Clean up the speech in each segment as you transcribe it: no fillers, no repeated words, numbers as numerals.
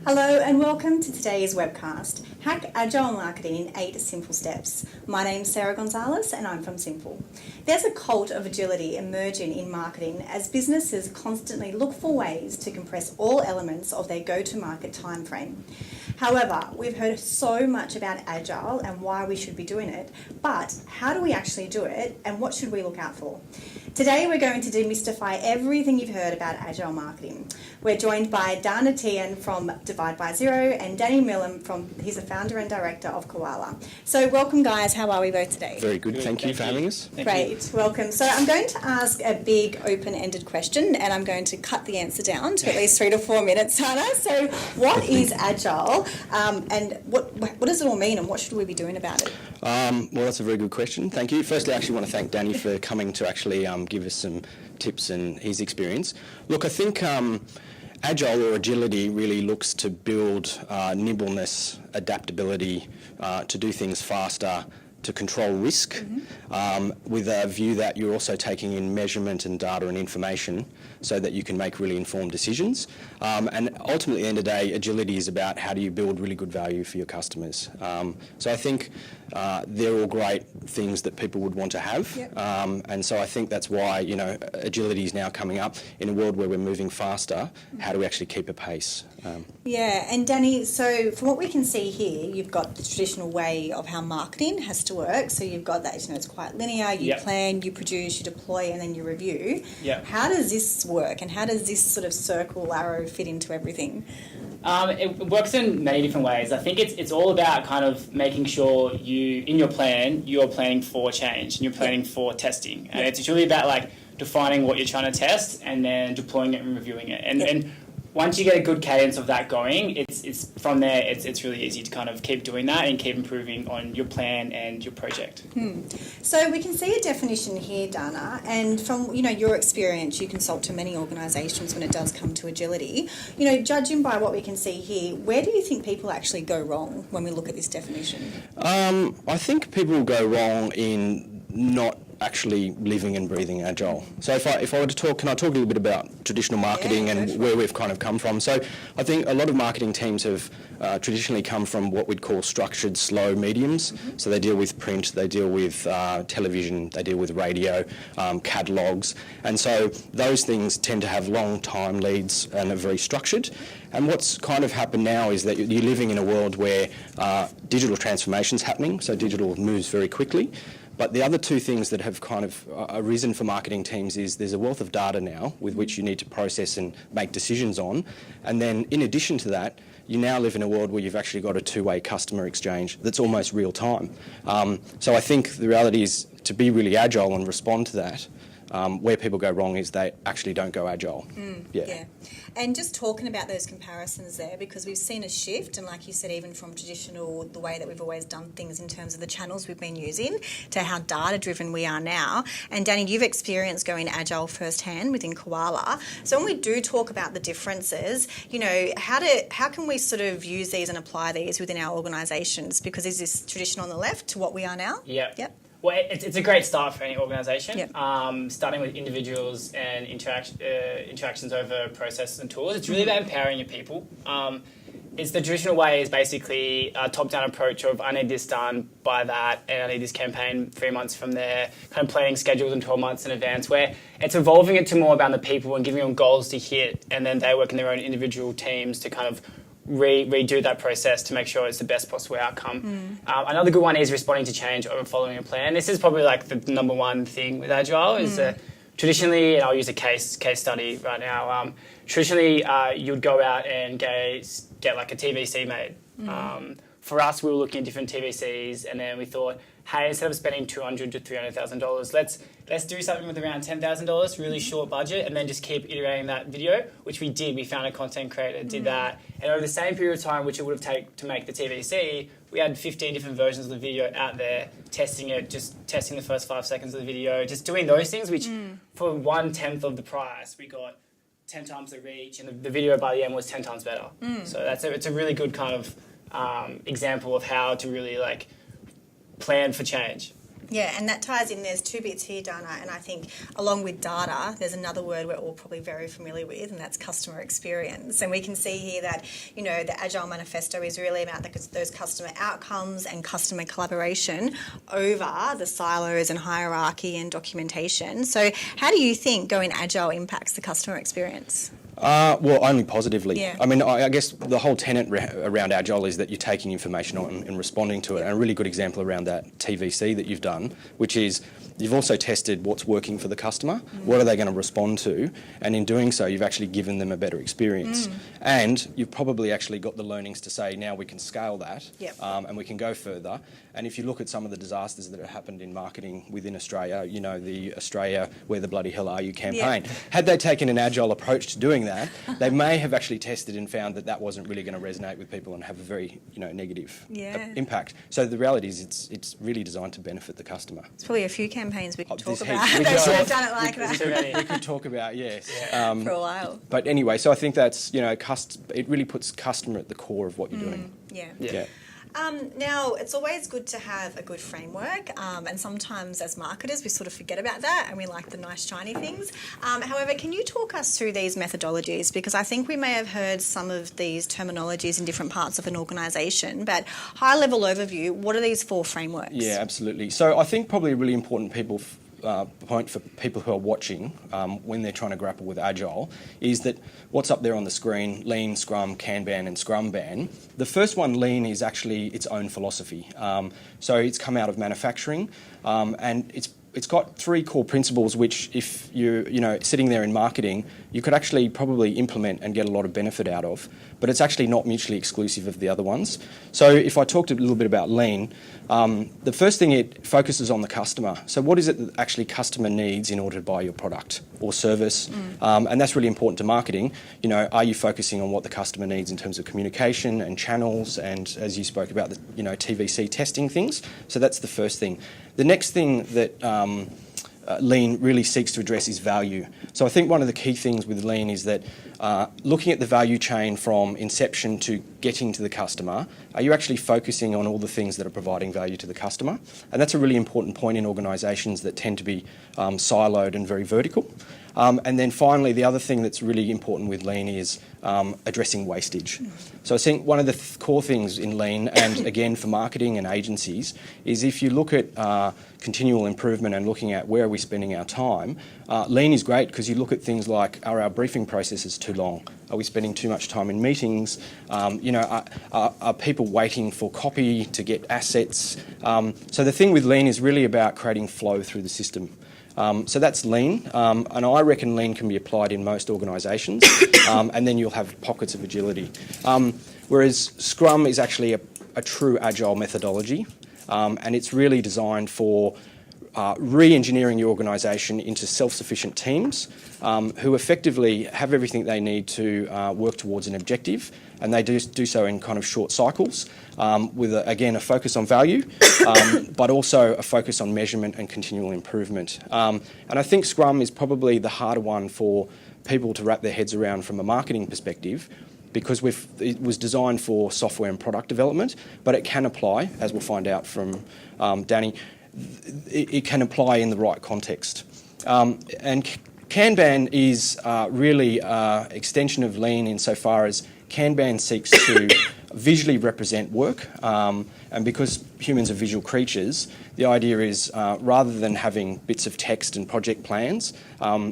Hello and welcome to today's webcast, Hack Agile Marketing in 8 Simple Steps. My name's Sarah Gonzalez and I'm from Simple. There's a cult of agility emerging in marketing as businesses constantly look for ways to compress all elements of their go-to-market timeframe. However, we've heard so much about Agile and why we should be doing it, but how do we actually do it and what should we look out for? Today we're going to demystify everything you've heard about Agile marketing. We're joined by Dana Tian from Divide by Zero and Danny Millam he's the founder and director of Koala. So welcome guys, how are we both today? Very good, thank you for having us. Great, welcome. So I'm going to ask a big open-ended question and I'm going to cut the answer down to at least 3 to 4 minutes, Dana. So what is Agile and what does it all mean and what should we be doing about it? Well, that's a very good question, thank you. Firstly, I actually want to thank Danny for coming to actually give us some tips and his experience. Look, I think Agile or agility really looks to build nimbleness, adaptability, to do things faster, to control risk, with a view that you're also taking in measurement and data and information so that you can make really informed decisions. And ultimately, at the end of the day, agility is about how do you build really good value for your customers. So I think they're all great things that people would want to have. Yep. And so I think that's why, agility is now coming up in a world where we're moving faster. How do we actually keep a pace? Yeah, and Danny, so from what we can see here, you've got the traditional way of how marketing has to work. So you've got that, it's quite linear. You plan, you produce, you deploy, and then you review. Yep. How does this work, and how does this sort of circle arrow fit into everything? It works in many different ways. I think it's all about kind of making sure in your plan, you're planning for change and you're planning for testing. And it's really about defining what you're trying to test and then deploying it and reviewing it. And once you get a good cadence of that going, it's from there, it's really easy to kind of keep doing that and keep improving on your plan and your project. So we can see a definition here, Dana, and from your experience, you consult to many organisations when it does come to agility. Judging by what we can see here, where do you think people actually go wrong when we look at this definition? I think people go wrong in not actually living and breathing Agile. So if I were to talk, can I talk a little bit about traditional marketing and where we've kind of come from? So I think a lot of marketing teams have traditionally come from what we'd call structured, slow mediums. So they deal with print, they deal with television, they deal with radio, catalogues. And so those things tend to have long time leads and are very structured. And what's kind of happened now is that you're living in a world where digital transformation's happening, so digital moves very quickly. But the other two things that have kind of arisen for marketing teams is there's a wealth of data now with which you need to process and make decisions on. And then in addition to that, you now live in a world where you've actually got a two-way customer exchange that's almost real time. So I think the reality is to be really agile and respond to that, where people go wrong is they actually don't go agile. Yeah. And just talking about those comparisons there, because we've seen a shift, and like you said, even from traditional, the way that we've always done things in terms of the channels we've been using, to how data-driven we are now. And Danny, you've experienced going agile firsthand within Koala. So when we do talk about the differences, how can we sort of use these and apply these within our organisations? Because is this traditional on the left to what we are now? Yep. Well, it's a great start for any organisation, starting with individuals and interactions over processes and tools. It's really about empowering your people. It's the traditional way is basically a top-down approach of I need this done by that and I need this campaign 3 months from there, kind of planning schedules in 12 months in advance, where it's evolving it to more about the people and giving them goals to hit, and then they work in their own individual teams to kind of redo that process to make sure it's the best possible outcome. Another good one is responding to change over following a plan. This is probably the number one thing with Agile is traditionally, and I'll use a case study right now, traditionally you'd go out and get like a TVC made. For us, we were looking at different TVCs and then we thought, hey, instead of spending $200,000 to $300,000, let's do something with around $10,000, really short budget, and then just keep iterating that video, which we did. We found a content creator, did that, and over the same period of time, which it would have taken to make the TVC, we had 15 different versions of the video out there, testing it, just testing the first 5 seconds of the video, just doing those things, which for 1/10 of the price, we got 10 times the reach, and the video by the end was 10 times better. So it's a really good kind of example of how to really plan for change. Yeah, and that ties in, there's two bits here, Dana, and I think along with data, there's another word we're all probably very familiar with, and that's customer experience. And we can see here that, you know, the Agile Manifesto is really about those customer outcomes and customer collaboration over the silos and hierarchy and documentation. So how do you think going Agile impacts the customer experience? Well, only positively. Yeah. I mean, I guess the whole tenet around Agile is that you're taking information on and responding to it. And a really good example around that TVC that you've done, which is you've also tested what's working for the customer, what are they going to respond to, and in doing so, you've actually given them a better experience. And you've probably actually got the learnings to say, now we can scale that, and we can go further. And if you look at some of the disasters that have happened in marketing within Australia, you know, the Australia Where the Bloody Hell Are You campaign, had they taken an Agile approach to doing that, they may have actually tested and found that that wasn't really going to resonate with people and have a very, you know, negative impact. So the reality is it's really designed to benefit the customer. It's probably a few campaigns we could talk There's about. heaps. We They could should have talk- done it like that. We could talk about, yes. For a while. But anyway, so I think that's, you know, it really puts customer at the core of what you're doing. Yeah. Now, it's always good to have a good framework, and sometimes as marketers we sort of forget about that and we like the nice shiny things. However, can you talk us through these methodologies? Because I think we may have heard some of these terminologies in different parts of an organisation, but high-level overview, what are these 4 frameworks? Yeah, absolutely. So I think probably a really important point for people who are watching when they're trying to grapple with Agile is that what's up there on the screen, Lean, Scrum, Kanban and Scrumban. The first one, Lean, is actually its own philosophy. So it's come out of manufacturing and it's got 3 core principles which if you're sitting there in marketing, you could actually probably implement and get a lot of benefit out of, but it's actually not mutually exclusive of the other ones. So if I talked a little bit about Lean, the first thing, it focuses on the customer. So what is it that actually customer needs in order to buy your product or service? And that's really important to marketing. You know, are you focusing on what the customer needs in terms of communication and channels and, as you spoke about, the TVC testing things? So that's the first thing. The next thing that Lean really seeks to address is value. So I think one of the key things with Lean is that looking at the value chain from inception to getting to the customer, are you actually focusing on all the things that are providing value to the customer? And that's a really important point in organisations that tend to be siloed and very vertical. And then finally, the other thing that's really important with Lean is addressing wastage. So I think one of the core things in Lean, and again for marketing and agencies, is if you look at continual improvement and looking at where are we spending our time, Lean is great because you look at things like, are our briefing processes too long? Are we spending too much time in meetings? Are people waiting for copy to get assets? So the thing with Lean is really about creating flow through the system. So that's Lean, and I reckon Lean can be applied in most organisations, and then you'll have pockets of agility. Whereas Scrum is actually a true Agile methodology, and it's really designed for re-engineering your organisation into self-sufficient teams who effectively have everything they need to work towards an objective, and they do so in kind of short cycles with, again, a focus on value, but also a focus on measurement and continual improvement. And I think Scrum is probably the harder one for people to wrap their heads around from a marketing perspective, because it was designed for software and product development, but it can apply, as we'll find out from Danny, it can apply in the right context. And Kanban is really an extension of Lean insofar as Kanban seeks to visually represent work, and because humans are visual creatures, the idea is rather than having bits of text and project plans,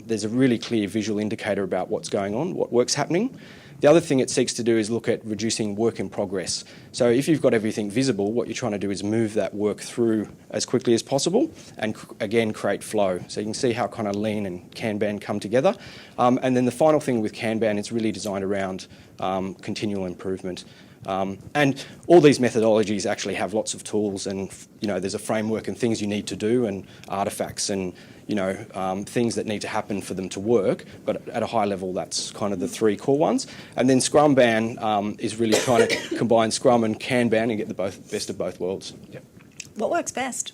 there's a really clear visual indicator about what's going on, what work's happening. The other thing it seeks to do is look at reducing work in progress. So if you've got everything visible, what you're trying to do is move that work through as quickly as possible and, again, create flow. So you can see how kind of Lean and Kanban come together. And then the final thing with Kanban is really designed around continual improvement. And all these methodologies actually have lots of tools and, there's a framework and things you need to do and artefacts and, things that need to happen for them to work. But at a high level, that's kind of the 3 core ones. And then Scrumban is really trying to combine Scrum and Kanban and get the best of both worlds. Yep. What works best?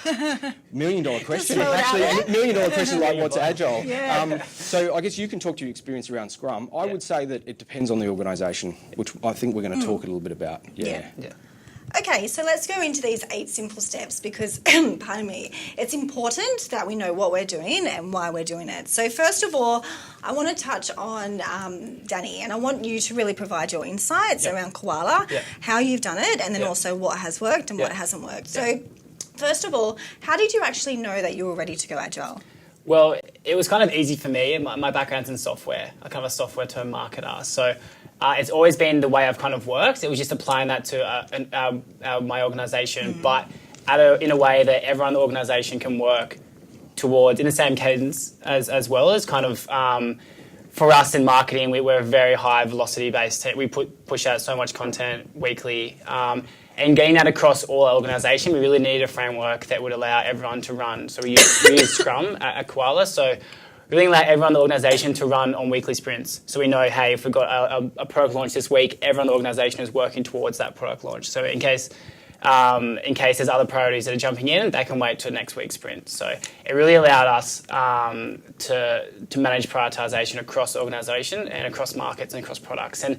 $1 million question. Just Actually, throw it out $1 million question like what's Agile. Yeah. So I guess you can talk to your experience around Scrum. I would say that it depends on the organisation, which I think we're going to talk a little bit about. Yeah. Okay, so let's go into these 8 simple steps because, pardon me, it's important that we know what we're doing and why we're doing it. So first of all, I want to touch on Danny, and I want you to really provide your insights around Koala, how you've done it, and then also what has worked and what hasn't worked. So first of all, how did you actually know that you were ready to go Agile? Well, it was kind of easy for me. My background's in software. I'm kind of a software term marketer. So it's always been the way I've kind of worked. It was just applying that to my organisation, but in a way that everyone in the organisation can work towards in the same cadence as well as kind of for us in marketing, we're a very high velocity based. We push out so much content weekly. And getting that across all our organisation, we really needed a framework that would allow everyone to run. So we use Scrum at Koala. So really allow everyone in the organisation to run on weekly sprints. So we know, hey, if we've got a product launch this week, everyone in the organisation is working towards that product launch. So in case there's other priorities that are jumping in, they can wait till next week's sprint. So it really allowed us to manage prioritisation across the organisation and across markets and across products. And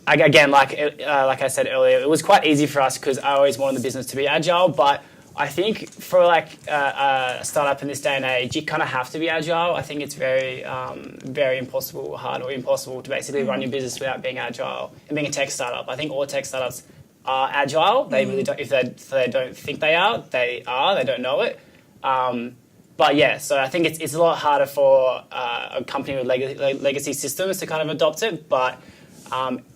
again, like I said earlier, it was quite easy for us because I always wanted the business to be agile. But I think for like a startup in this day and age, you kind of have to be agile. I think it's very hard or impossible to basically run your business without being agile and being a tech startup. I think all tech startups are agile. They really don't. If they don't think they are. They don't know it. But yeah, so I think it's a lot harder for a company with legacy systems to kind of adopt it. But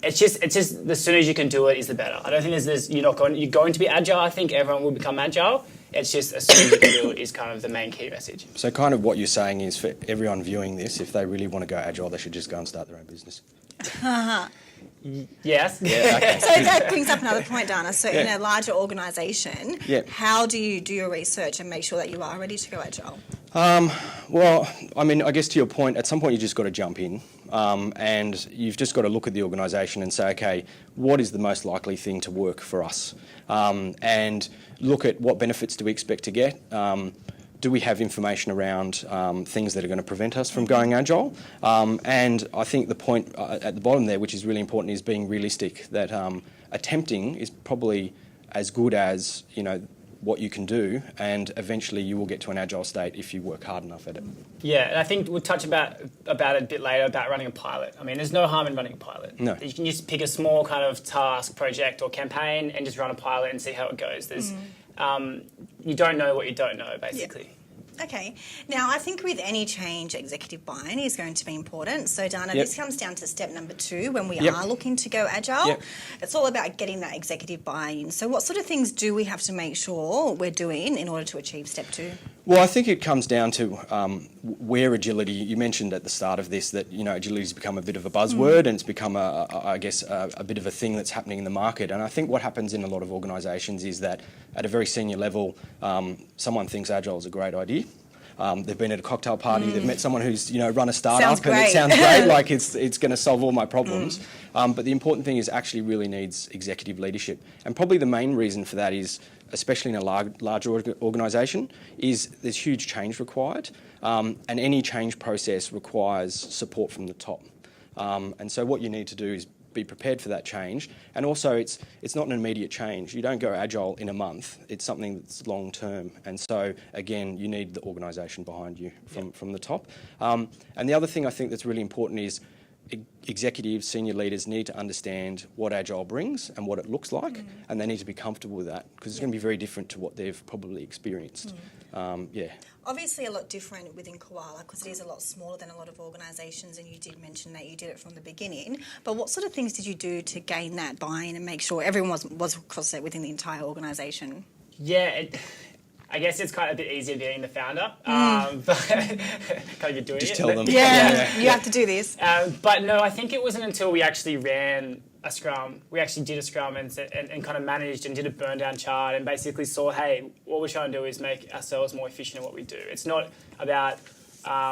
it's just the sooner you can do it is the better. I don't think you're going to be agile. I think everyone will become agile. It's just as soon as you can do it is kind of the main key message. So kind of what you're saying is for everyone viewing this, if they really want to go agile, they should just go and start their own business. Yes. Yeah, okay. So that brings up another point, Dana. So in a larger organisation, how do you do your research and make sure that you are ready to go agile? Well, I mean, I guess to your point, at some point you just got to jump in and you've just got to look at the organisation and say, okay, what is the most likely thing to work for us? And look at what benefits do we expect to get? Do we have information around things that are going to prevent us from going agile? And I think the point at the bottom there, which is really important, is being realistic, that attempting is probably as good as, what you can do, and eventually you will get to an agile state if you work hard enough at it. Yeah, and I think we'll touch about it a bit later about running a pilot. I mean, there's no harm in running a pilot. No. You can just pick a small kind of task, project or campaign and just run a pilot and see how it goes. There's, you don't know what you don't know, basically. Yeah. Okay. Now, I think with any change, executive buy-in is going to be important. So, Dana, this comes down to step number 2 when we are looking to go agile. It's all about getting that executive buy-in. So what sort of things do we have to make sure we're doing in order to achieve step 2? Well, I think it comes down to where agility, you mentioned at the start of this that, agility's become a bit of a buzzword and it's become, a bit of a thing that's happening in the market. And I think what happens in a lot of organisations is that at a very senior level, someone thinks agile is a great idea. They've been at a cocktail party, they've met someone who's, run a startup and it sounds great, like it's going to solve all my problems. But the important thing is actually really needs executive leadership. And probably the main reason for that is, especially in a large organisation, is there's huge change required. And any change process requires support from the top. And so what you need to do is be prepared for that change. And also it's not an immediate change. You don't go agile in a month. It's something that's long term. And so again, you need the organisation behind you from the top. And the other thing I think that's really important is executives, senior leaders need to understand what Agile brings and what it looks like, and they need to be comfortable with that because it's going to be very different to what they've probably experienced. Obviously a lot different within Koala because it is a lot smaller than a lot of organisations, and you did mention that you did it from the beginning. But what sort of things did you do to gain that buy-in and make sure everyone was across it within the entire organisation? Yeah, I guess it's kind of a bit easier being the founder, but kind of doing Just it. tell them. Yeah, you have to do this. But no, I think it wasn't until we actually ran a Scrum, we actually did a Scrum and kind of managed and did a burn down chart and basically saw, hey, what we're trying to do is make ourselves more efficient in what we do. It's not about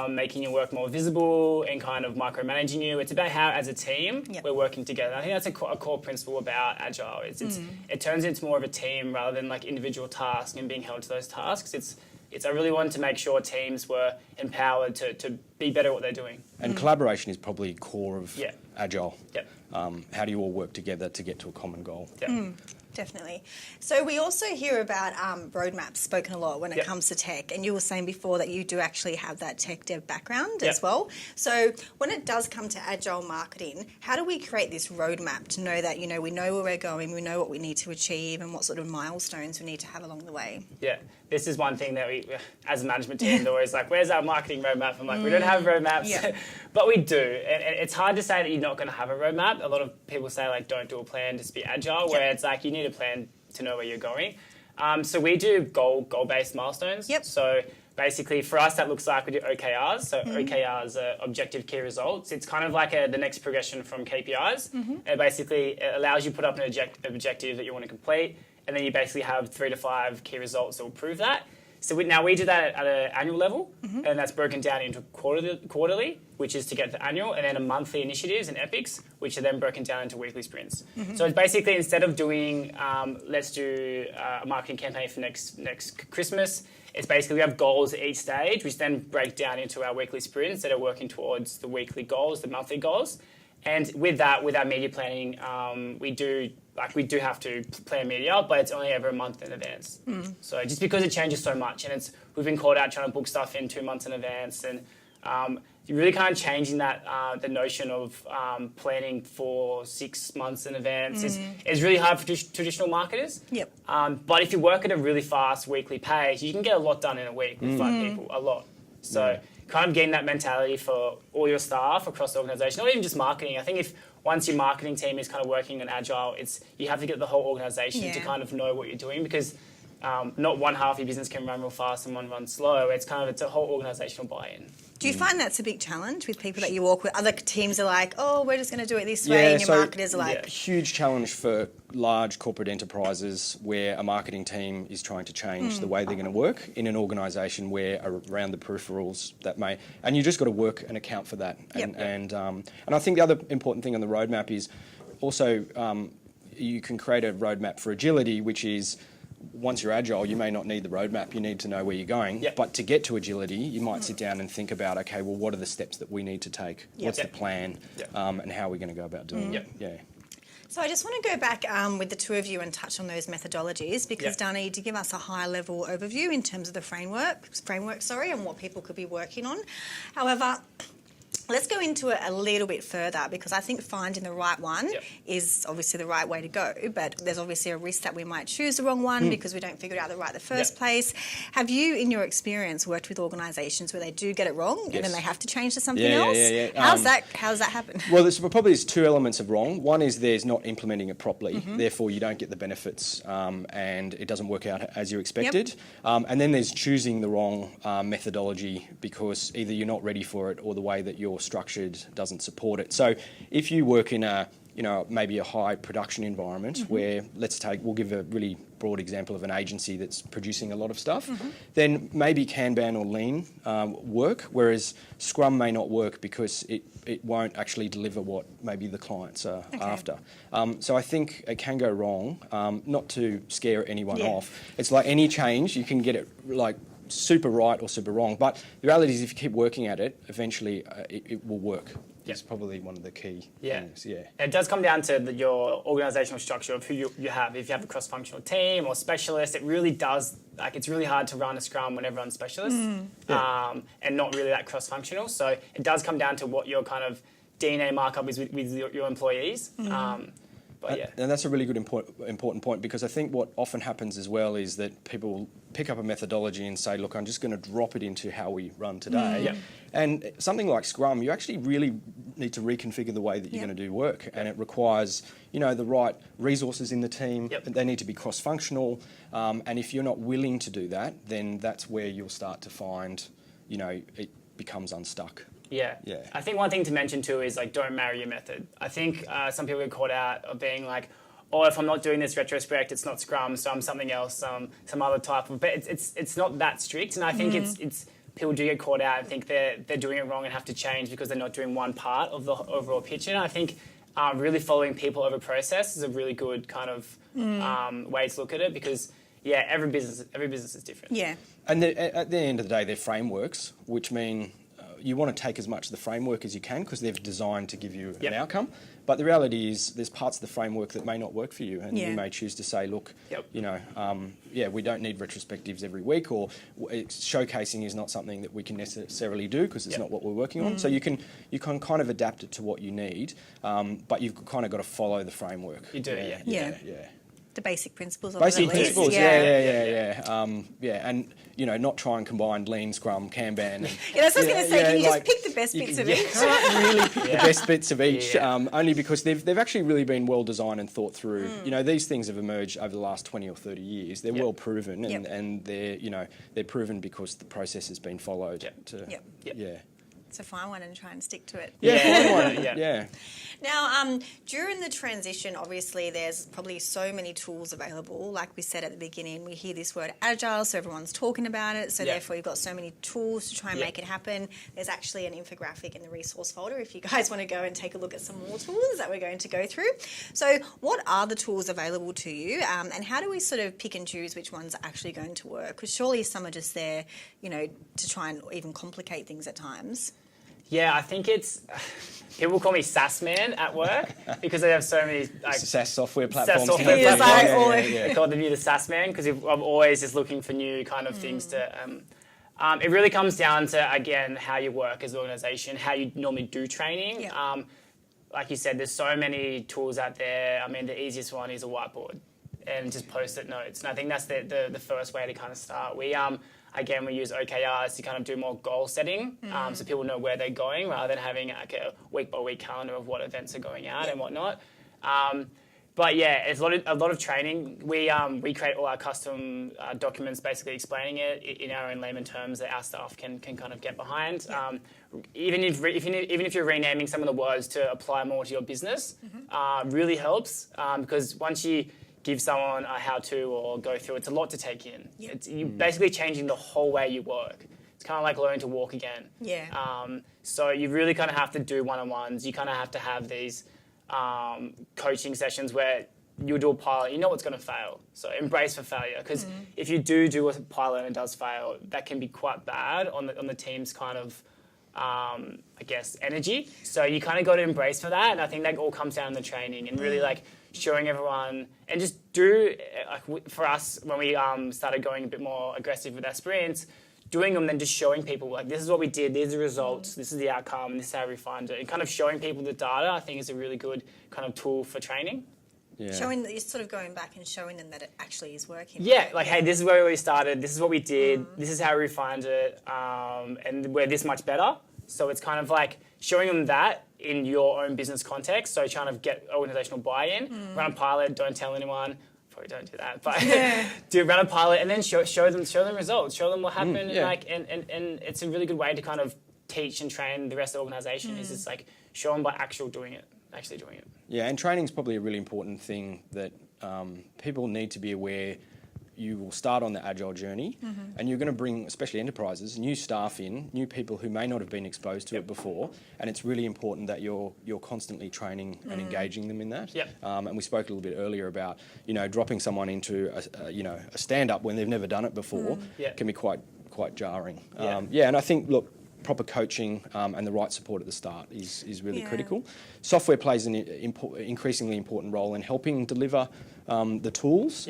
making your work more visible and kind of micromanaging you. It's about how, as a team, we're working together. I think that's a core principle about Agile. It turns into more of a team rather than like individual tasks and being held to those tasks. I really wanted to make sure teams were empowered to be better at what they're doing. And collaboration is probably core of Agile. Yep. How do you all work together to get to a common goal? Yep. Definitely. So we also hear about roadmaps spoken a lot when it comes to tech, and you were saying before that you do actually have that tech dev background as well. So when it does come to Agile marketing, how do we create this roadmap to know that, we know where we're going, we know what we need to achieve and what sort of milestones we need to have along the way? Yeah, this is one thing that we, as a management team, they're always like, where's our marketing roadmap? I'm like, we don't have roadmaps, but we do. And it's hard to say that you're not going to have a roadmap. A lot of people say, like, don't do a plan, just be agile, where it's like, you need a plan to know where you're going. So we do goal-based milestones. So basically, for us, that looks like we do OKRs. So OKRs are objective key results. It's kind of like the next progression from KPIs. And basically, it allows you to put up an objective that you want to complete, and then you basically have 3 to 5 key results that will prove that. So we do that at an annual level, and that's broken down into quarterly, which is to get the annual, and then a monthly initiatives and epics, which are then broken down into weekly sprints. So it's basically, instead of doing, let's do a marketing campaign for next Christmas, it's basically we have goals at each stage, which then break down into our weekly sprints that are working towards the weekly goals, the monthly goals. And with that, with our media planning, we do have to plan media, but it's only ever a month in advance. So just because it changes so much, and we've been called out trying to book stuff in 2 months in advance, and you're really kind of changing that the notion of planning for 6 months in advance is really hard for traditional marketers. But if you work at a really fast weekly pace, you can get a lot done in a week with 5 people, a lot. So kind of getting that mentality for all your staff across the organisation, not even just marketing. I think once your marketing team is kind of working in Agile, you have to get the whole organisation to kind of know what you're doing, because not one half of your business can run real fast and one runs slow. It's a whole organisational buy-in. Do you find that's a big challenge with people that you walk with? Other teams are like, oh, we're just going to do it this way, and your marketers are like... Huge challenge for large corporate enterprises where a marketing team is trying to change the way they're going to work in an organisation where around the peripherals that may... And you just got to work and account for that. And I think the other important thing on the roadmap is also you can create a roadmap for agility, which is... Once you're agile, you may not need the roadmap. You need to know where you're going. But to get to agility, you might sit down and think about, okay, well, what are the steps that we need to take? What's the plan? And how are we going to go about doing it? So I just want to go back with the two of you and touch on those methodologies, because Dana, you did give us a high-level overview in terms of the framework, and what people could be working on. However, let's go into it a little bit further, because I think finding the right one is obviously the right way to go, but there's obviously a risk that we might choose the wrong one because we don't figure it out the first place. Have you, in your experience, worked with organisations where they do get it wrong and then they have to change to something else? How does that happen? Well, there's 2 elements of wrong. One is there's not implementing it properly, therefore you don't get the benefits and it doesn't work out as you expected. And then there's choosing the wrong methodology because either you're not ready for it or the way that you're structured doesn't support it. So if you work in maybe a high production environment where we'll give a really broad example of an agency that's producing a lot of stuff, then maybe Kanban or Lean work, whereas Scrum may not work because it won't actually deliver what maybe the clients are after. So I think it can go wrong, not to scare anyone off. It's like any change, you can get it like super right or super wrong, but the reality is if you keep working at it, eventually it will work. It's probably one of the key things. And it does come down to your organisational structure of who you have. If you have a cross-functional team or specialist, it really does, it's really hard to run a Scrum when everyone's specialist and not really that cross-functional. So it does come down to what your kind of DNA markup is with your employees. And that's a really good important point, because I think what often happens as well is that people pick up a methodology and say, look, I'm just going to drop it into how we run today. And something like Scrum, you actually really need to reconfigure the way that you're going to do work. And it requires, the right resources in the team. They need to be cross-functional. And if you're not willing to do that, then that's where you'll start to find, it becomes unstuck. I think one thing to mention too is don't marry your method. I think some people get caught out of being like, oh, if I'm not doing this retrospect, it's not Scrum, so I'm something else, some other type of. But it's not that strict, and I think it's people do get caught out and think they're doing it wrong and have to change because they're not doing one part of the overall picture. And I think really following people over process is a really good kind of way to look at it, because every business is different. And at the end of the day, they're frameworks, which mean you want to take as much of the framework as you can because they're designed to give you an outcome. But the reality is there's parts of the framework that may not work for you, and you may choose to say, look, we don't need retrospectives every week, or showcasing is not something that we can necessarily do because it's not what we're working on. So you can kind of adapt it to what you need, but you've kind of got to follow the framework. You do, Yeah. The basic principles of it, Basic at least. principles, and not try and combine Lean, Scrum, Kanban. And, that's what I was going to say. Can you just pick the best bits of each? You can't really pick the best bits of each, only because they've actually really been well designed and thought through. These things have emerged over the last 20 or 30 years. They're well proven, and they're proven because the process has been followed. So find one and try and stick to it. Now, during the transition, obviously, there's probably so many tools available. Like we said at the beginning, we hear this word Agile, so everyone's talking about it. So therefore, you've got so many tools to try and make it happen. There's actually an infographic in the resource folder if you guys want to go and take a look at some more tools that we're going to go through. So what are the tools available to you, and how do we sort of pick and choose which ones are actually going to work? Because surely some are just there, to try and even complicate things at times. Yeah, I think it's... People call me SaaS man at work because they have so many... SaaS software platforms. I call them the SaaS man because I'm always just looking for new kind of things to... it really comes down to, again, how you work as an organisation, how you normally do training. Like you said, there's so many tools out there. I mean, the easiest one is a whiteboard and just post-it notes. And I think that's the first way to kind of start. Again, we use OKRs to kind of do more goal setting, so people know where they're going rather than having like a week-by-week calendar of what events are going out and whatnot. But it's a lot of training. We create all our custom documents, basically explaining it in our own layman terms that our staff can kind of get behind. Even if you're renaming some of the words to apply more to your business, really helps because once you give someone a how-to or go through, it's a lot to take in. You're basically changing the whole way you work. It's kind of like learning to walk again. So you really kind of have to do one-on-ones. You kind of have to have these coaching sessions where you'll do a pilot. You know what's going to fail. So embrace for failure. Because if you do a pilot and it does fail, that can be quite bad on the team's kind of, energy. So you kind of got to embrace for that. And I think that all comes down to the training and really showing everyone, and just for us, when we started going a bit more aggressive with our sprints, doing them, then just showing people, this is what we did, these are the results, this is the outcome, this is how we refined it. And kind of showing people the data, I think, is a really good kind of tool for training. Showing that you're sort of going back and showing them that it actually is working. Hey, this is where we started, this is what we did, this is how we refined it, and we're this much better. So it's kind of like showing them that in your own business context. So trying to get organizational buy-in, run a pilot, don't tell anyone. Probably don't do that, but run a pilot and then show them results, show them what happened, and it's a really good way to kind of teach and train the rest of the organization. Is just show them by actually doing it. Yeah, and training is probably a really important thing that people need to be aware. You will start on the Agile journey and you're going to bring, especially enterprises, new staff in, new people who may not have been exposed to it before, and it's really important that you're constantly training and engaging them in that. And we spoke a little bit earlier about, dropping someone into a stand-up when they've never done it before can be quite jarring. And I think, look, proper coaching and the right support at the start is really critical. Software plays an increasingly important role in helping deliver the tools,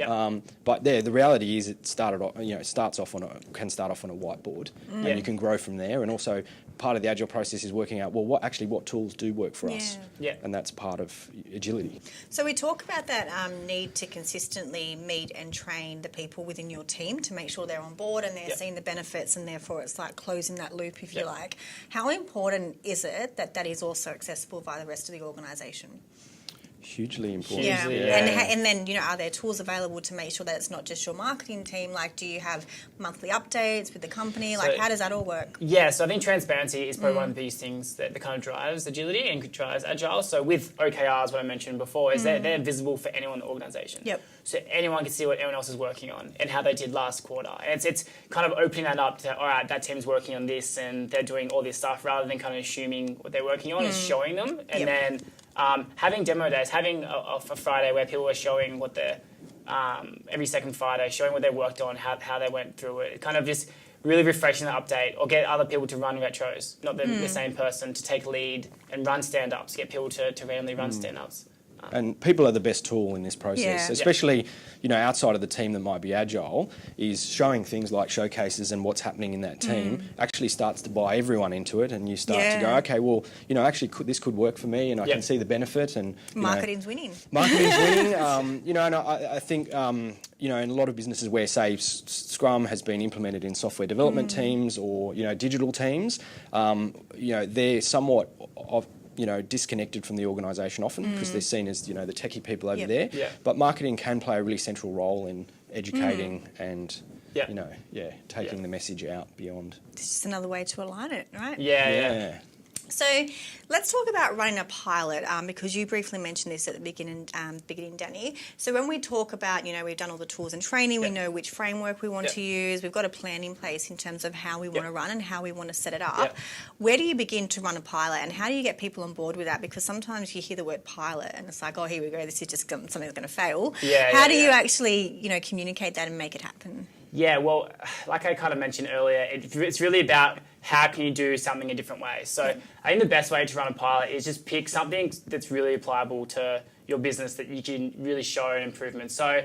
but the reality is it starts off on a whiteboard, and you can grow from there. And also, part of the Agile process is working out what tools do work for us, and that's part of agility. So we talk about that need to consistently meet and train the people within your team to make sure they're on board and they're seeing the benefits, and therefore it's like closing that loop, if you like. How important is it that is also accessible by the rest of the organisation? Hugely important. And then, are there tools available to make sure that it's not just your marketing team? Do you have monthly updates with the company? How does that all work? Yeah, so I think transparency is probably one of the biggest things that kind of drives agility and drives Agile. So with OKRs, what I mentioned before, is they're visible for anyone in the organisation. So anyone can see what everyone else is working on and how they did last quarter. And it's kind of opening that up to, all right, that team's working on this and they're doing all this stuff, rather than kind of assuming what they're working on, is showing them. And then having demo days, having a Friday where people are showing what they're, every second Friday, showing what they worked on, how they went through it. It kind of just really refreshing the update, or get other people to run retros, not the same person, to take lead and run stand-ups, get people to randomly run stand-ups. And people are the best tool in this process, especially, outside of the team that might be agile, is showing things like showcases and what's happening in that team actually starts to buy everyone into it, and you start to go, okay, well, actually this could work for me, and I can see the benefit, and marketing's winning. Marketing's winning, and I think, in a lot of businesses where, say, Scrum has been implemented in software development teams or, digital teams, they're somewhat disconnected from the organisation often because they're seen as, the techie people over there. Yeah. But marketing can play a really central role in educating and, taking the message out beyond. It's just another way to align it, right? Yeah. So let's talk about running a pilot because you briefly mentioned this at the beginning, Danny. So when we talk about, we've done all the tools and training, we know which framework we want to use, we've got a plan in place in terms of how we want to run and how we want to set it up. Where do you begin to run a pilot, and how do you get people on board with that? Because sometimes you hear the word pilot and it's like, oh, here we go, this is just something that's going to fail. How do you actually, communicate that and make it happen? Yeah, well, like I kind of mentioned earlier, it's really about how can you do something a different way. So I think the best way to run a pilot is just pick something that's really applicable to your business that you can really show an improvement. So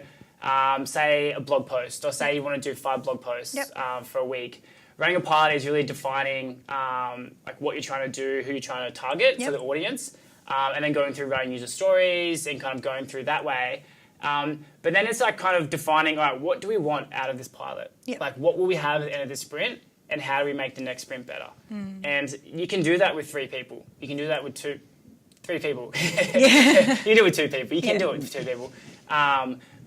say a blog post, or say you want to do 5 blog posts for a week. Running a pilot is really defining like what you're trying to do, who you're trying to target, so the audience, and then going through writing user stories and kind of going through that way. But then it's like kind of defining, all right, what do we want out of this pilot? Like, what will we have at the end of this sprint, and how do we make the next sprint better? And you can do that with 3 people. You can do that with 3 people. You can do it with 2 people. You can do it with 2 people.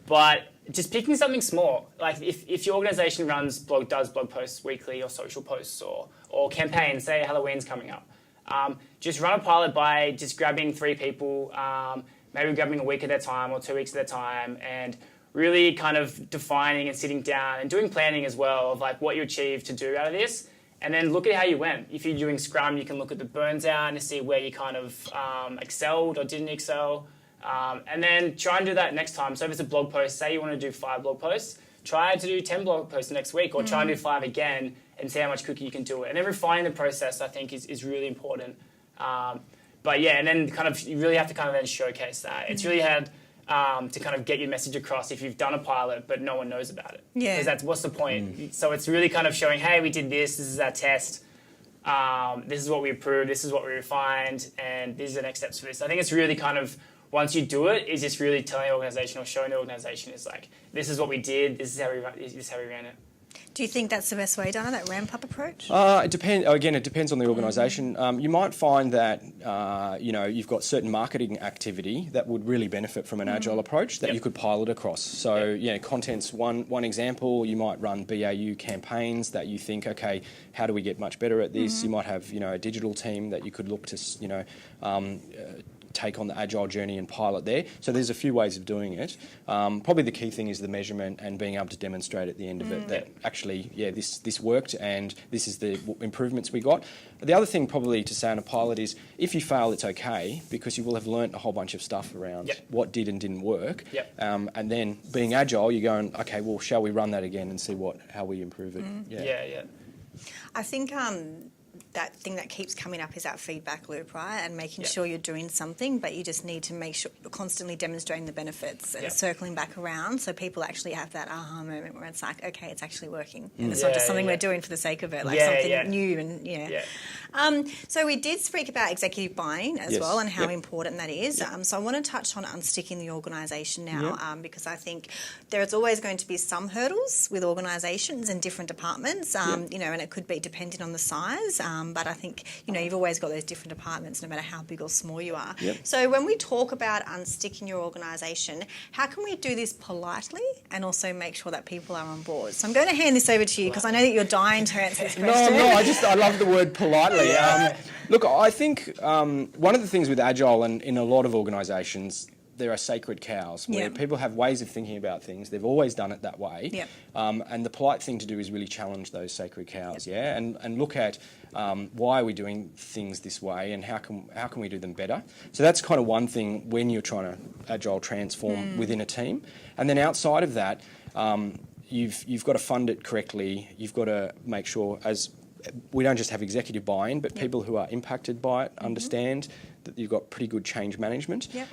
But just picking something small, like if your organisation does blog posts weekly, or social posts, or campaigns, say Halloween's coming up, just run a pilot by just grabbing 3 people, maybe grabbing a week at a time or 2 weeks at a time, and really kind of defining and sitting down and doing planning as well of like what you achieved to do out of this, and then look at how you went. If you're doing Scrum, you can look at the burns out and see where you kind of excelled or didn't excel, and then try and do that next time. So if it's a blog post, say you want to do 5 blog posts, try to do 10 blog posts next week, or try and do 5 again and see how much quicker you can do it. And then refining the process, I think, is really important. But yeah, and then kind of you really have to kind of then showcase that. It's really hard to kind of get your message across if you've done a pilot but no one knows about it. Because what's the point? So it's really kind of showing, hey, we did this is our test, this is what we approved, this is what we refined, and these are the next steps for this. I think it's really kind of, once you do it, is just really telling the organisation or showing the organisation is like, this is what we did, this is how we ran it. Do you think that's the best way done, that ramp-up approach? It depends. Again, it depends on the organisation. You might find that you've got certain marketing activity that would really benefit from an agile approach that you could pilot across. So content's one example. You might run BAU campaigns that you think, okay, how do we get much better at this? You might have a digital team that you could look to take on the agile journey and pilot there. So there's a few ways of doing it. Probably the key thing is the measurement and being able to demonstrate at the end of it that actually, this worked and this is the improvements we got. The other thing probably to say on a pilot is if you fail, it's okay, because you will have learnt a whole bunch of stuff around what did and didn't work. And then being agile, you're going, okay, well, shall we run that again and see how we improve it? I think that thing that keeps coming up is that feedback loop, right? And making sure you're doing something, but you just need to make sure you're constantly demonstrating the benefits and circling back around, so people actually have that aha moment where it's like, okay, it's actually working. And it's not just something we're doing for the sake of it, like something new and so we did speak about executive buy-in as well, and how important that is. So I want to touch on unsticking the organisation now, because I think there's always going to be some hurdles with organisations and different departments, and it could be depending on the size. But I think, you've always got those different departments no matter how big or small you are. So when we talk about unsticking your organisation, how can we do this politely and also make sure that people are on board? So I'm going to hand this over to you because I know that you're dying to answer this question. I love the word politely. Look, I think one of the things with Agile and in a lot of organisations, there are sacred cows where people have ways of thinking about things. They've always done it that way. And the polite thing to do is really challenge those sacred cows, and look at why are we doing things this way and how can we do them better. So that's kind of one thing when you're trying to Agile transform within a team. And then outside of that, you've got to fund it correctly. You've got to make sure, as we don't just have executive buy-in, but people who are impacted by it understand that you've got pretty good change management. Yep.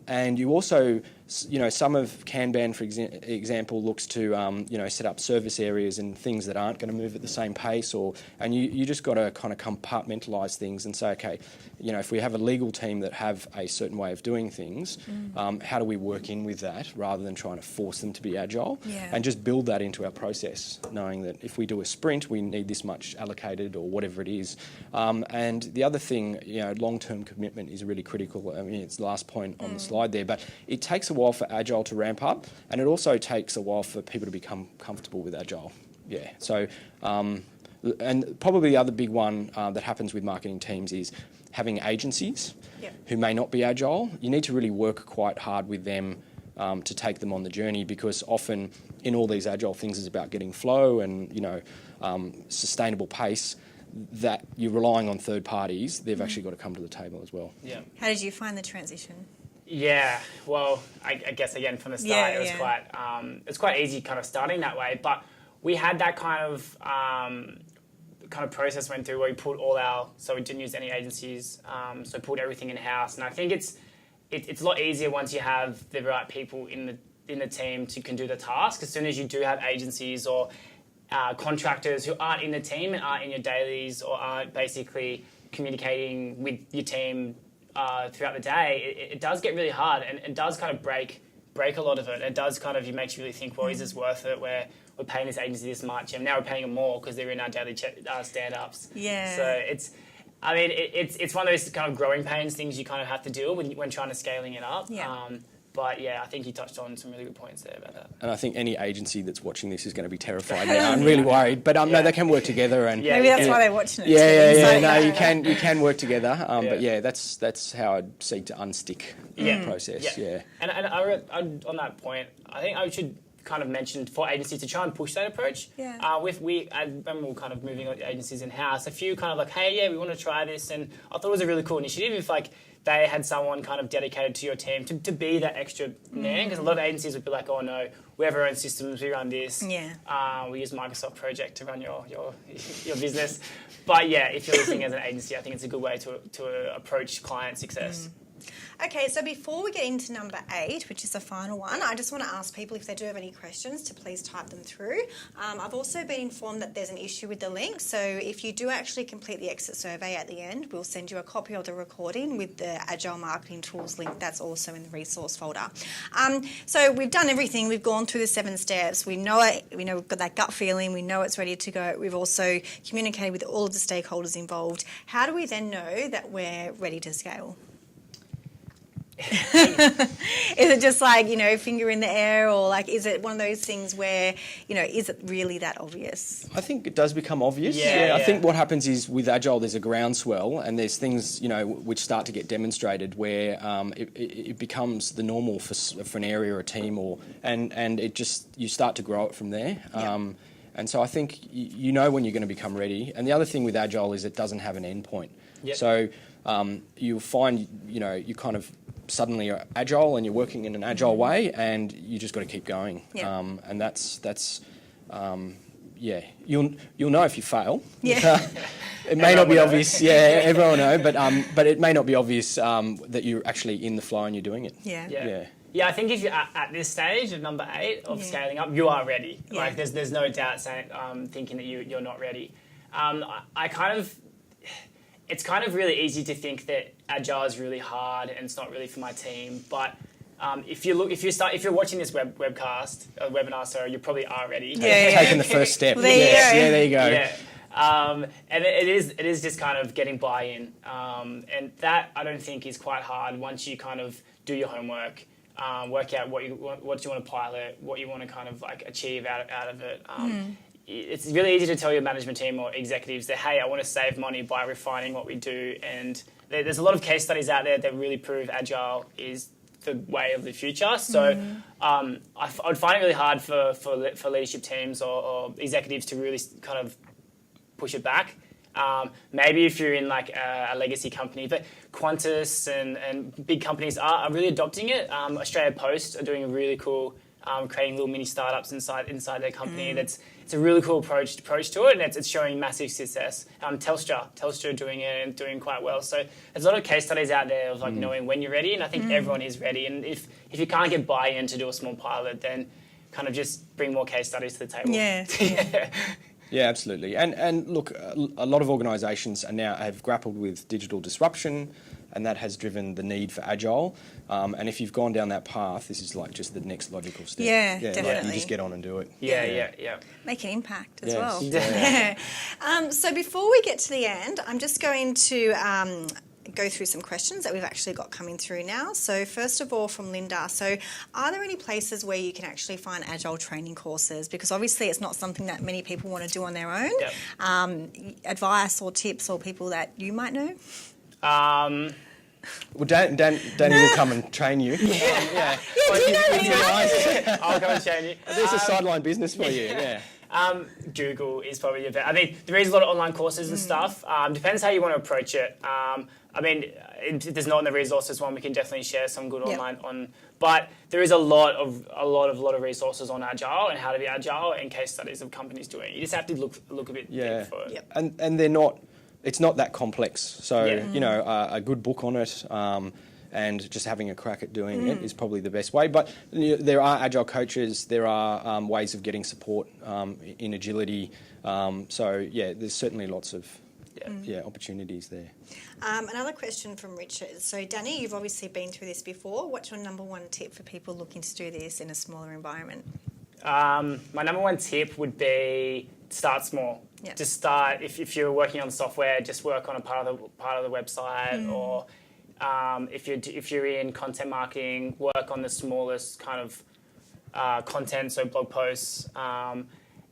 And you also, some of Kanban, for example, looks to, set up service areas and things that aren't going to move at the same pace, and you just got to kind of compartmentalise things and say, okay, if we have a legal team that have a certain way of doing things, how do we work in with that rather than trying to force them to be agile? Yeah. And just build that into our process, knowing that if we do a sprint, we need this much allocated or whatever it is. And the other thing, long-term commitment is really critical. I mean, it's the last point on the slide there, but it takes a while for Agile to ramp up, and it also takes a while for people to become comfortable with Agile. Yeah. So, and probably the other big one that happens with marketing teams is having agencies who may not be Agile. You need to really work quite hard with them to take them on the journey, because often in all these Agile things is about getting flow and, sustainable pace. That you're relying on third parties, they've actually got to come to the table as well. Yeah. How did you find the transition? Yeah, well, I guess again from the start it was quite easy kind of starting that way, but we had that kind of process went through where we put so we didn't use any agencies, so put everything in house, and I think it's a lot easier once you have the right people in the team to can do the task. As soon as you do have agencies or contractors who aren't in the team and aren't in your dailies or aren't basically communicating with your team throughout the day, it does get really hard, and it does kind of break a lot of it. It does kind of, it makes you really think, well, is this worth it? We're paying this agency this much, and now we're paying them more because they're in our daily stand-ups. Yeah. So it's one of those kind of growing pains, things you kind of have to deal with when trying to scaling it up. Yeah. But yeah, I think you touched on some really good points there about that. And I think any agency that's watching this is going to be terrified now. I'm really worried, but no, they can work together. And maybe that's why they're watching it. Yeah. No, you can work together. But yeah, that's how I'd seek to unstick the process. Yeah. And on that point, I think I should kind of mention for agencies to try and push that approach. Yeah. When we were kind of moving agencies in house, a few kind of like, hey, yeah, we want to try this, and I thought it was a really cool initiative. If they had someone kind of dedicated to your team to be that extra man, because a lot of agencies would be like, oh no, we have our own systems, we run this. Yeah. We use Microsoft Project to run your business. But yeah, if you're listening as an agency, I think it's a good way to approach client success. Okay, so before we get into number 8, which is the final one, I just want to ask people if they do have any questions to please type them through. I've also been informed that there's an issue with the link, so if you do actually complete the exit survey at the end, we'll send you a copy of the recording with the Agile Marketing Tools link. That's also in the resource folder. So we've done everything. We've gone through the 7 steps. We know it. We know we've got that gut feeling. We know it's ready to go. We've also communicated with all of the stakeholders involved. How do we then know that we're ready to scale? Is it just like, finger in the air, or is it one of those things where, is it really that obvious? I think it does become obvious. Yeah. I think what happens is with Agile there's a groundswell, and there's things, which start to get demonstrated where it becomes the normal for an area or a team, and it just, you start to grow it from there. And so I think when you're going to become ready. And the other thing with Agile is it doesn't have an end point. Yep. So you'll find, you kind of suddenly are agile and you're working in an agile way, and you just got to keep going. Yeah. And that's you'll know if you fail. Yeah. It may not be obvious. Yeah, everyone will know, but it may not be obvious that you're actually in the flow and you're doing it. Yeah. Yeah, I think if you're at this stage of number 8 of scaling up, you are ready. Yeah. There's no doubt thinking that you're not ready. It's kind of really easy to think that Agile is really hard and it's not really for my team. But if you're watching this webinar, so you probably are ready. Taking the first step. Well, there you go. Yeah. And it is just kind of getting buy-in, and that I don't think is quite hard once you kind of do your homework, work out what you want to pilot, what you want to kind of achieve out of it. It's really easy to tell your management team or executives that, hey, I want to save money by refining what we do. And there's a lot of case studies out there that really prove Agile is the way of the future. So I would find it really hard for leadership teams or executives to really kind of push it back. Maybe if you're in a legacy company, but Qantas and big companies are really adopting it. Australia Post are doing a really cool creating little mini startups inside their company. It's a really cool approach to it, and it's showing massive success. Telstra doing it and doing quite well. So there's a lot of case studies out there of like knowing when you're ready, and I think everyone is ready. And if you can't get buy-in to do a small pilot, then kind of just bring more case studies to the table. Yeah. Yeah, absolutely. And look, a lot of organisations have grappled with digital disruption, and that has driven the need for Agile. And if you've gone down that path, this is like just the next logical step. Yeah, Like definitely. you just get on and do it. Yeah. Make an impact as Yes. well. Yeah. So before we get to the end, I'm just going to go through some questions that we've actually got coming through now. So first of all, from Linda, so are there any places where you can actually find Agile training courses? Because obviously it's not something that many people want to do on their own. Yep. Advice or tips or people that you might know? Well, Danny will come and train you. Yeah. I'll come and train you. There's a sideline business for you, yeah. Google is probably your best. I mean, there is a lot of online courses and stuff. Depends how you want to approach it. I mean, if there's not in the resources one, we can definitely share some good online on. But there is a lot of resources on Agile and how to be Agile and case studies of companies doing it. You just have to look a bit deep for it. Yep. And they're not. It's not that complex. So you know, a good book on it. And just having a crack at doing it is probably the best way. But there are Agile coaches, there are ways of getting support in agility. So, yeah, there's certainly lots of opportunities there. Another question from Richard. So, Danny, you've obviously been through this before. What's your number one tip for people looking to do this in a smaller environment? My number one tip would be start small. Yep. Just start, if you're working on software, just work on a part of the website or... if you're in content marketing, work on the smallest kind of content, so blog posts,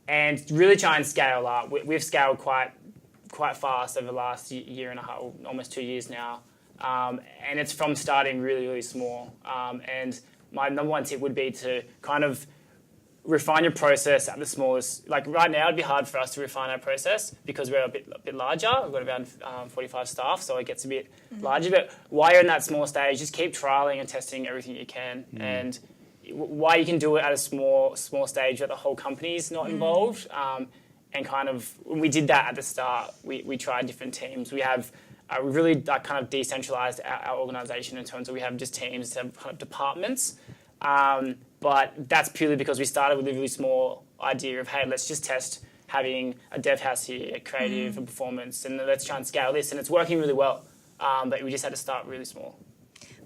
and really try and scale up. We've scaled quite fast over the last year and a half, almost 2 years now, and it's from starting really, really small. And my number one tip would be to kind of refine your process at the smallest. Like right now, it'd be hard for us to refine our process because we're a bit larger. We've got around 45 staff, so it gets a bit larger. But while you're in that small stage, just keep trialing and testing everything you can. And while you can do it at a small stage where the whole company's not involved, and kind of when we did that at the start, we tried different teams. We have we really kind of decentralized our organisation in terms of we have just teams, have kind of departments. But that's purely because we started with a really small idea of, hey, let's just test having a dev house here, a creative, a performance, and let's try and scale this. And it's working really well, but we just had to start really small.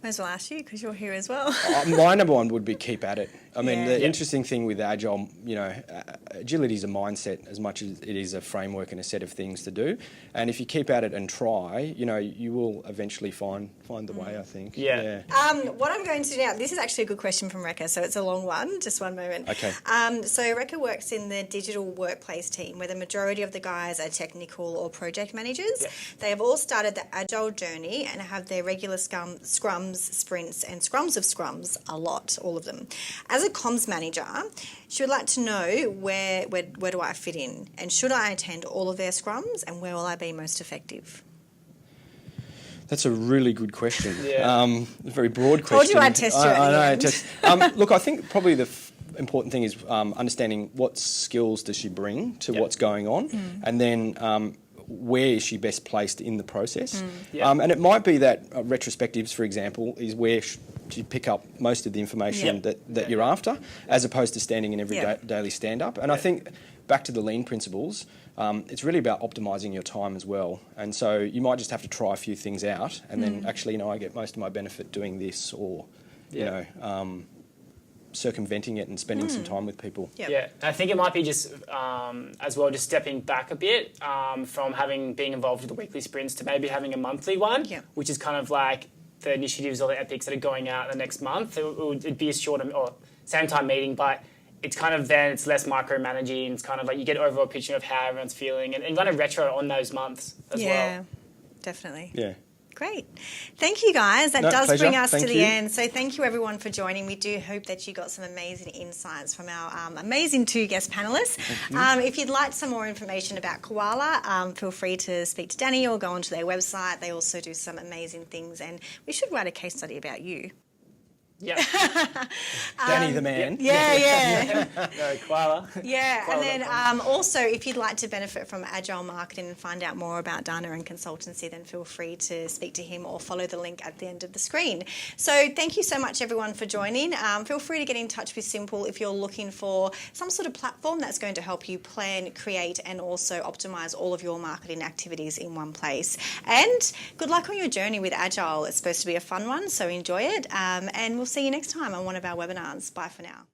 May as well ask you because you're here as well. My number one would be keep at it. I mean, the Yeah. interesting thing with Agile, you know, agility is a mindset as much as it is a framework and a set of things to do. And if you keep at it and try, you know, you will eventually find the way, I think. Yeah. What I'm going to do now, this is actually a good question from Rekha, so it's a long one, just one moment. Okay. So Rekha works in the digital workplace team where the majority of the guys are technical or project managers. Yeah. They have all started the Agile journey and have their regular scrums, sprints and scrums of scrums a lot, all of them. As a comms manager, she would like to know where do I fit in and should I attend all of their scrums and where will I be most effective? That's a really good question. Yeah. A very broad question. Told you I'd test you at the end. Look, I think probably the important thing is understanding what skills does she bring to what's going on, and then where is she best placed in the process. And it might be that retrospectives, for example, is where you pick up most of the information that you're after, as opposed to standing in every daily stand-up. And I think, back to the lean principles, it's really about optimising your time as well. And so you might just have to try a few things out and then actually, you know, I get most of my benefit doing this, or, you know, circumventing it and spending some time with people. Yep. Yeah, I think it might be just as well, just stepping back a bit from being involved with the weekly sprints to maybe having a monthly one, which is kind of like the initiatives or the epics that are going out the next month. It'd be a shorter or same time meeting, but it's kind of then it's less micromanaging. It's kind of like you get overall picture of how everyone's feeling and run a retro on those months as well. Yeah, definitely. Yeah. Great. Thank you, guys. That does pleasure. bring us Thank to the you. end. So thank you, everyone, for joining. We do hope that you got some amazing insights from our amazing two guest panellists. If you'd like some more information about Koala, feel free to speak to Danny or go onto their website. They also do some amazing things, and we should write a case study about you. Yeah. Danny the man. Yeah. No, koala. Yeah, and then Koala.com. also if you'd like to benefit from Agile marketing and find out more about Dana and consultancy, then feel free to speak to him or follow the link at the end of the screen. So thank you so much everyone for joining. Feel free to get in touch with Simple if you're looking for some sort of platform that's going to help you plan, create and also optimise all of your marketing activities in one place. And good luck on your journey with Agile. It's supposed to be a fun one, so enjoy it. And we'll see you next time on one of our webinars. Bye for now.